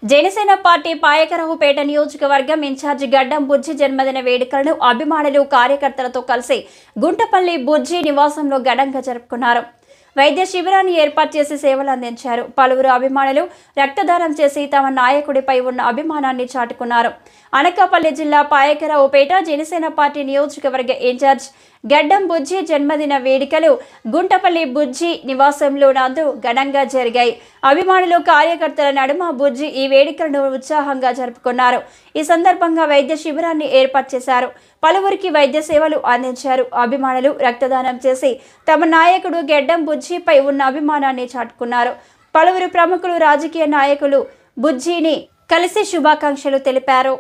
Janasena party Payakaraopeta నియోజకవర్గం incharge గడ్డం బుజ్జి జన్మదిన వేడుకలను అభిమానులు కార్యకర్తలతో కలిసి గుంటపల్లి బుజ్జి నివాసంలో ఘనంగా జరుపుకున్నారు. వైద్య శిబిరాన్ని ఏర్పాటు చేసి సేవలు అందించారు. పలువురు అభిమానులు రక్తదానం చేసి తమ నాయకుడిపై ఉన్న అభిమానాన్ని చాటుకున్నారు. అనకాపల్లి జిల్లా పాయకరావుపేట జనసేన పార్టీ నియోజకవర్గ ఇన్ఛార్జ్ గడ్డం బుజ్జి జన్మదిన వేడుకలు గుంటపల్లి బుజ్జి నివాసంలో నందు ఘనంగా జరిగాయి. అభిమానులు కార్యకర్తల నడుమ బుజ్జి ఈ వేడుకలను ఉత్సాహంగా జరుపుకున్నారు. ఈ సందర్భంగా వైద్య శిబిరాన్ని ఏర్పాటు చేశారు. పలువురికి వైద్య సేవలు అందించారు. అభిమానులు రక్తదానం చేసి తమ నాయకుడు గడ్డం బుజ్జిపై ఉన్న అభిమానాన్ని చాటుకున్నారు. పలువురు ప్రముఖులు రాజకీయ నాయకులు బుజ్జిని కలిసి శుభాకాంక్షలు తెలిపారు.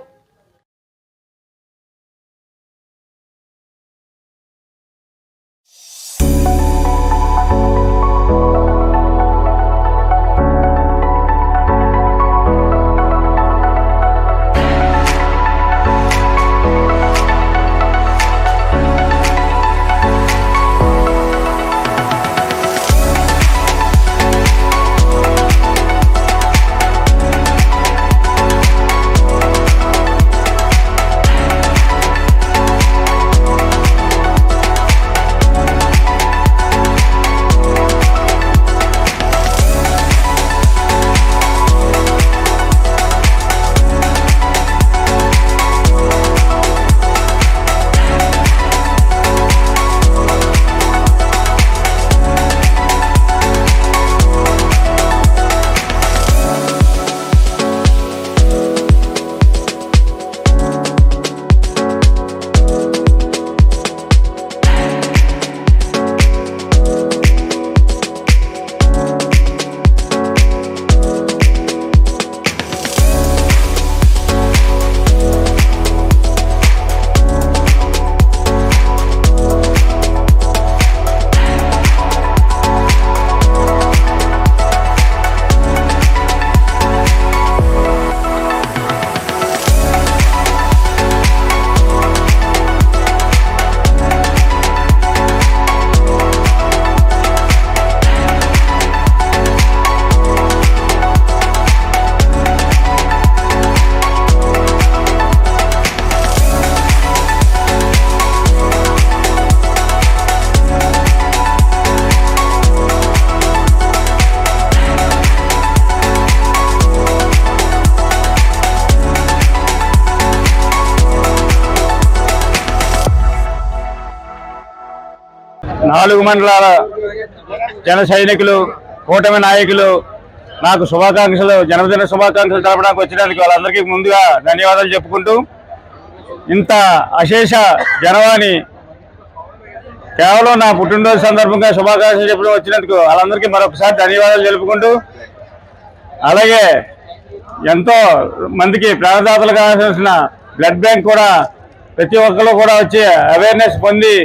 నాలుగు మండలాల జన సైనికులు కూటమి నాయకులు నాకు జన్మదిన శుభాకాంక్షలు తెలపడానికి వచ్చినందుకు వాళ్ళందరికీ ముందుగా ధన్యవాదాలు చెప్పుకుంటూ, ఇంత అశేష జనవాణి కేవలం నా పుట్టినరోజు సందర్భంగా శుభాకాంక్షలు చెప్పడం వచ్చినందుకు వాళ్ళందరికీ మరొకసారి ధన్యవాదాలు తెలుపుకుంటూ, అలాగే ఎంతో మందికి ప్రాణదాతలు కావాల్సిన బ్లడ్ బ్యాంక్ కూడా ప్రతి ఒక్కరు కూడా వచ్చి అవేర్నెస్ పొంది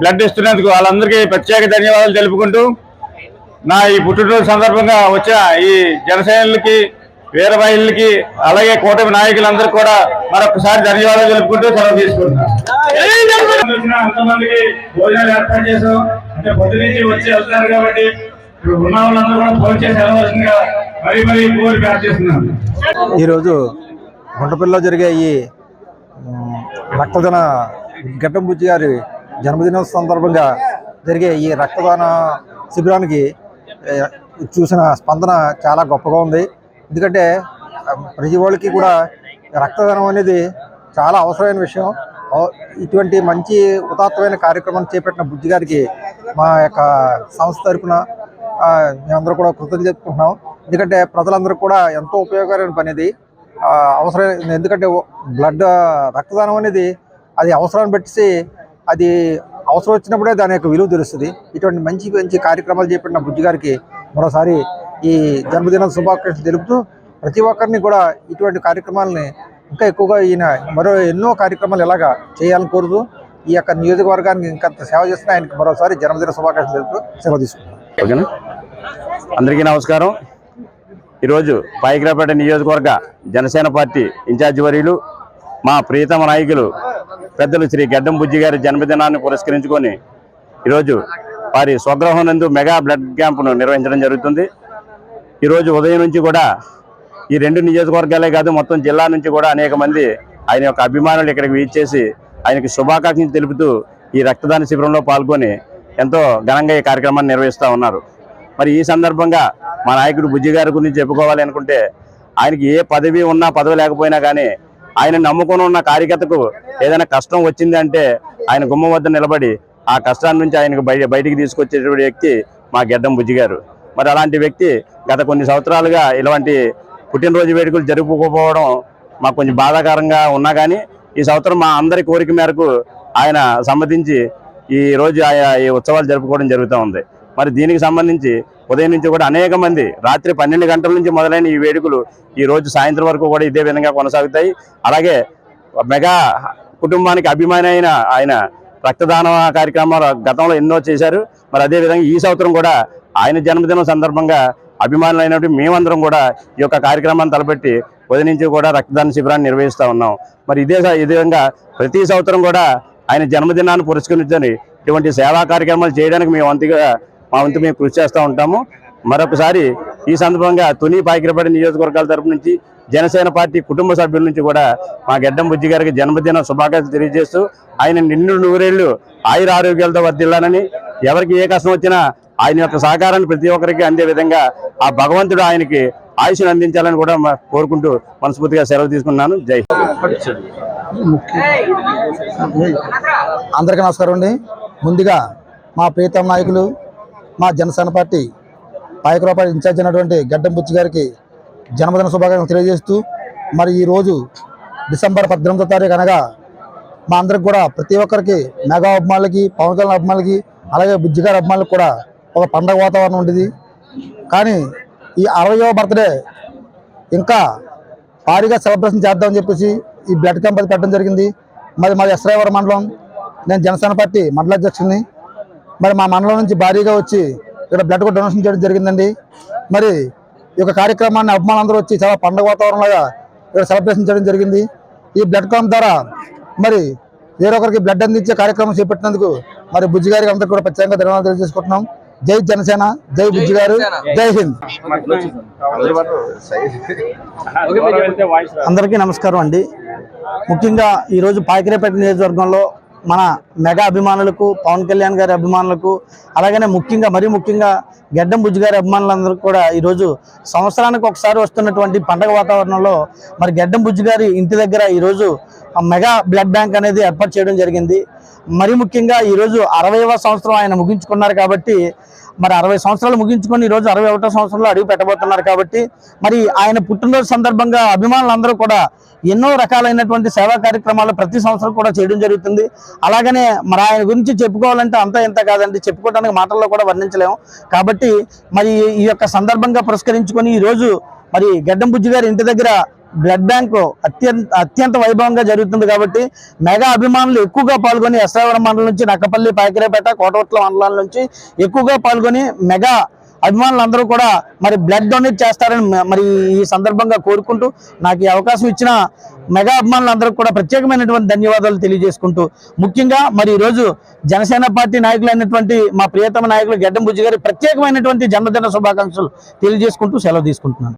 బ్లడ్ ఇస్తున్నందుకు వాళ్ళందరికీ ప్రత్యేక ధన్యవాదాలు తెలుపుకుంటూ, నా ఈ పుట్టినరోజు సందర్భంగా వచ్చిన ఈ జనసేనలకి వీరవాహిలకి అలాగే కూటమి నాయకులందరికీ కూడా మరొకసారి ధన్యవాదాలు తెలుపుకుంటూ సెలవు తీసుకుంటున్నాను. అంతమందికి భోజనాలు ఏర్పాటు చేసాం, అంటే పొద్దు నుంచి వచ్చి వెళ్తున్నారు కాబట్టి ఉన్న వాళ్ళందరూ కూడా భోజనం చేసి వెళ్ళవలసిందిగా మరీ కోరి ప్రార్థిస్తున్నాను. ఈరోజు గుంటపల్లిలో జరిగే ఈ రక్తదాన గడ్డం బుజ్జి గారి జన్మదిన సందర్భంగా జరిగే ఈ రక్తదాన శిబిరానికి చూసిన స్పందన చాలా గొప్పగా ఉంది. ఎందుకంటే ప్రతి వాళ్ళకి కూడా రక్తదానం అనేది చాలా అవసరమైన విషయం. ఇటువంటి మంచి ఉదాత్తమైన కార్యక్రమాన్ని చేపట్టిన బుజ్జి గారికి మా యొక్క సంస్థ తరఫున మేమందరూ కూడా కృతజ్ఞతలు చెప్పుకుంటున్నాం. ఎందుకంటే ప్రజలందరూ కూడా ఎంతో ఉపయోగకరమైన పని ఇది, అవసరం. ఎందుకంటే రక్తదానం అనేది అది అవసరాన్ని బట్టి అది అవసరం వచ్చినప్పుడే దాని యొక్క విలువ తెలుస్తుంది. ఇటువంటి మంచి మంచి కార్యక్రమాలు చేపట్టిన బుజ్జి గారికి మరోసారి ఈ జన్మదిన శుభాకాంక్షలు తెలుపుతూ, ప్రతి ఒక్కరిని కూడా ఇటువంటి కార్యక్రమాలని ఇంకా ఎక్కువగా ఈయన మరో ఎన్నో కార్యక్రమాలు ఇలాగా చేయాలని కోరుతూ, ఈ యొక్క నియోజకవర్గానికి ఇంకా సేవ చేస్తున్న ఆయనకి మరోసారి జన్మదిన శుభాకాంక్షలు తెలుపుతూ సెలవు తీసుకుంటున్నాం. ఓకేనా? అందరికీ నమస్కారం. ఈరోజు పాయకరావుపేట నియోజకవర్గ జనసేన పార్టీ ఇన్ఛార్జి వర్యులు మా ప్రియతమ నాయకులు పెద్దలు శ్రీ గడ్డం బుజ్జి గారి జన్మదినాన్ని పురస్కరించుకొని ఈరోజు వారి స్వగృహం నందు మెగా బ్లడ్ క్యాంపును నిర్వహించడం జరుగుతుంది. ఈరోజు ఉదయం నుంచి కూడా ఈ 2 నియోజకవర్గాలే కాదు మొత్తం జిల్లా నుంచి కూడా అనేక మంది ఆయన యొక్క అభిమానులు ఇక్కడికి వీచేసి ఆయనకి శుభాకాంక్షలు తెలుపుతూ ఈ రక్తదాన శిబిరంలో పాల్గొని ఎంతో ఘనంగా ఈ కార్యక్రమాన్ని నిర్వహిస్తూ ఉన్నారు. మరి ఈ సందర్భంగా మా నాయకుడు బుజ్జి గారి గురించి చెప్పుకోవాలి అనుకుంటే ఆయనకి ఏ పదవి ఉన్నా పదవి లేకపోయినా కానీ ఆయన నమ్ముకొని ఉన్న కార్యకర్తకు ఏదైనా కష్టం వచ్చింది అంటే ఆయన గుమ్మం వద్ద నిలబడి ఆ కష్టాన్ని నుంచి ఆయనకు బయటికి తీసుకొచ్చేటువంటి వ్యక్తి మా గెడ్డం బుజ్జి గారు. మరి అలాంటి వ్యక్తి గత కొన్ని సంవత్సరాలుగా ఇలాంటి పుట్టినరోజు వేడుకలు జరుపుకోకపోవడం మాకు కొంచెం బాధాకరంగా ఉన్నా కానీ ఈ సంవత్సరం మా అందరి కోరిక మేరకు ఆయన సమ్మతించి ఈ రోజు ఈ ఉత్సవాలు జరుపుకోవడం జరుగుతూ ఉంది. మరి దీనికి సంబంధించి ఉదయం నుంచి కూడా అనేక మంది రాత్రి 12 గంటల నుంచి మొదలైన ఈ వేడుకలు ఈ రోజు సాయంత్రం వరకు కూడా ఇదే విధంగా కొనసాగుతాయి. అలాగే మెగా కుటుంబానికి అభిమాని అయిన ఆయన రక్తదాన కార్యక్రమాలు గతంలో ఎన్నో చేశారు. మరి అదేవిధంగా ఈ సంవత్సరం కూడా ఆయన జన్మదినం సందర్భంగా అభిమానులైనటువంటి మేమందరం కూడా ఈ యొక్క కార్యక్రమాన్ని తలపెట్టి ఉదయం నుంచి కూడా రక్తదాన శిబిరాన్ని నిర్వహిస్తూ ఉన్నాం. మరి ఇదే విధంగా ప్రతి సంవత్సరం కూడా ఆయన జన్మదినాన్ని పురస్కరించుకొని ఇటువంటి సేవా కార్యక్రమాలు చేయడానికి మా వంతు మేము కృషి చేస్తూ ఉంటాము. మరొకసారి ఈ సందర్భంగా తుని పాకిరపడి నియోజకవర్గాల తరపు నుంచి జనసేన పార్టీ కుటుంబ సభ్యుల నుంచి కూడా మా గెడ్డం బుజ్జి గారికి జన్మదిన శుభాకాంక్షలు తెలియజేస్తూ ఆయన నిండు 100 ఏళ్లు ఆయుర ఆరోగ్యాలతో వర్ధిల్లాలని, ఎవరికి ఏ కష్టం వచ్చినా ఆయన యొక్క సహకారాన్ని ప్రతి ఒక్కరికి అందే విధంగా ఆ భగవంతుడు ఆయనకి ఆయుష్ను అందించాలని కూడా కోరుకుంటూ మనస్ఫూర్తిగా సెలవు తీసుకున్నాను. జై అందరికీ నమస్కారం అండి. ముందుగా మా ప్రీతం నాయకులు మా జనసేన పార్టీ పాయకరావుపేట ఇన్ఛార్జ్ అయినటువంటి గడ్డం బుజ్జి గారికి జన్మదిన శుభాకాంక్షలు తెలియజేస్తూ, మరి ఈరోజు డిసెంబర్ 18వ తారీఖు అనగా మా అందరికి కూడా ప్రతి ఒక్కరికి మెగా అభిమానులకి, పవన్ కళ్యాణ్ అభిమానులకి, అలాగే బుజ్జి గారి అభిమానులకు కూడా ఒక పండగ వాతావరణం ఉండేది. కానీ ఈ 60వ బర్త్డే ఇంకా భారీగా సెలబ్రేషన్ చేద్దామని చెప్పేసి ఈ బ్లడ్ క్యాంప్ అది పెట్టడం జరిగింది. మరి మాది ఎస్రాయవరం మండలం, నేను జనసేన పార్టీ మండల అధ్యక్షుడిని. మరి మా మండలం నుంచి భారీగా వచ్చి ఇక్కడ బ్లడ్ కూడా డొనేషన్ చేయడం జరిగిందండి. మరి ఈ యొక్క కార్యక్రమాన్ని అభిమానులందరూ వచ్చి చాలా పండుగ వాతావరణంగా ఇక్కడ సెలబ్రేషన్ చేయడం జరిగింది. ఈ బ్లడ్ క్యాంప్ ద్వారా మరి వేరొకరికి బ్లడ్ అందించే కార్యక్రమం చేపట్టినందుకు మరి బుజ్జి గారికి అందరికీ కూడా ప్రత్యేకంగా ధన్యవాదాలు తెలియజేసుకుంటున్నాం. జై జనసేన, జై బుజ్జి గారు, జై హింద్. అందరికీ నమస్కారం అండి. ముఖ్యంగా ఈరోజు పాకిరేపేట నియోజకవర్గంలో మన మెగా అభిమానులకు, పవన్ కళ్యాణ్ గారి అభిమానులకు, అలాగనే మరీ ముఖ్యంగా గెడ్డం బుజ్జి గారి అభిమానులందరికీ కూడా ఈరోజు సంవత్సరానికి ఒకసారి వస్తున్నటువంటి పండగ వాతావరణంలో మరి గెడ్డం బుజ్జి గారి ఇంటి దగ్గర ఈరోజు మెగా బ్లడ్ బ్యాంక్ అనేది ఏర్పాటు చేయడం జరిగింది. మరి ముఖ్యంగా ఈరోజు 60వ సంవత్సరం ఆయన ముగించుకున్నారు కాబట్టి, మరి 60 సంవత్సరాలు ముగించుకొని ఈరోజు 61వ సంవత్సరంలో అడుగు పెట్టబోతున్నారు కాబట్టి, మరి ఆయన పుట్టినరోజు సందర్భంగా అభిమానులందరూ కూడా ఎన్నో రకాలైనటువంటి సేవా కార్యక్రమాలు ప్రతి సంవత్సరం కూడా చేయడం జరుగుతుంది. అలాగనే మరి ఆయన గురించి చెప్పుకోవాలంటే అంత ఎంత కాదండి, చెప్పుకోవడానికి మాటల్లో కూడా వర్ణించలేము. కాబట్టి మరి ఈ యొక్క సందర్భంగా పురస్కరించుకొని ఈరోజు మరి గెడ్డం బుజ్జి గారి ఇంటి దగ్గర బ్లడ్ బ్యాంకు అత్యంత వైభవంగా జరుగుతుంది. కాబట్టి మెగా అభిమానులు ఎక్కువగా పాల్గొని ఎస్రావరం మండలం నుంచి నక్కపల్లి, పాకిరేపేట, కోటవట్ల మండలాల నుంచి ఎక్కువగా పాల్గొని మెగా అభిమానులందరూ కూడా మరి బ్లడ్ డొనేట్ చేస్తారని మరి ఈ సందర్భంగా కోరుకుంటూ, నాకు ఈ అవకాశం ఇచ్చిన మెగా అభిమానులందరికీ కూడా ప్రత్యేకమైనటువంటి ధన్యవాదాలు తెలియజేసుకుంటూ, ముఖ్యంగా మరి ఈరోజు జనసేన పార్టీ నాయకులైనటువంటి మా ప్రియతమ నాయకులు గెడ్డం బుజ్జి గారి ప్రత్యేకమైనటువంటి జన్మదిన శుభాకాంక్షలు తెలియజేసుకుంటూ సెలవు తీసుకుంటున్నాను.